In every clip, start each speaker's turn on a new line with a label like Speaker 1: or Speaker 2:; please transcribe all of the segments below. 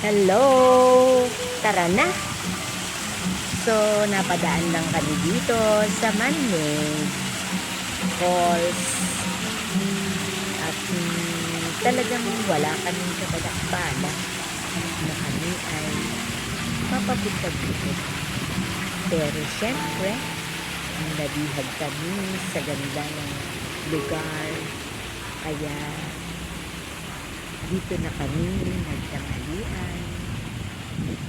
Speaker 1: Hello! Tara na! So, napadaan lang kami dito sa Manmade Falls. At talagang wala kaming kabalak-balak na kami ay mapapunta-bunta. Pero syempre, nabihag kami sa ganda ng lugar. Kaya dito na kami nagtanghalian.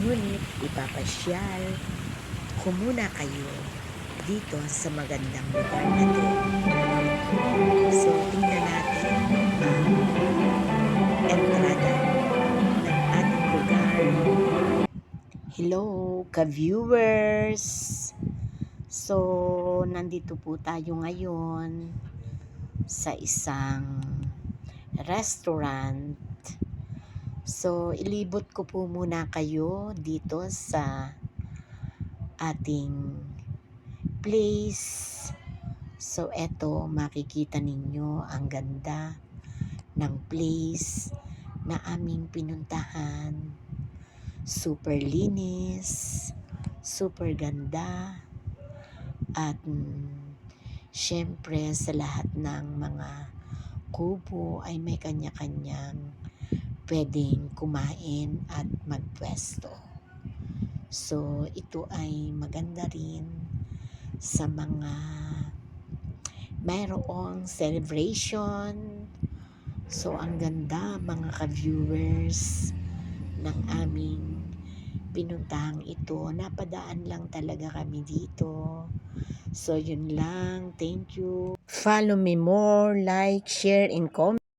Speaker 1: Ngunit ipapasyal ko muna kayo dito sa magandang lugar na to. So, tingnan natin ang entrada ng ating lugar. Hello, ka-viewers! So, nandito po tayo ngayon sa isang restaurant. So, ilibot ko po muna kayo dito sa ating place. So, eto, makikita ninyo ang ganda ng place na aming pinuntahan. Super linis, super ganda, at syempre sa lahat ng mga kubo ay may kanya-kanyang pwedeng kumain at magpwesto. So, ito ay maganda rin sa mga mayroong celebration. So, ang ganda mga ka-viewers ng aming pinuntahang ito. Napadaan lang talaga kami dito. So, yun lang. Thank you. Follow me more, like, share, and comment.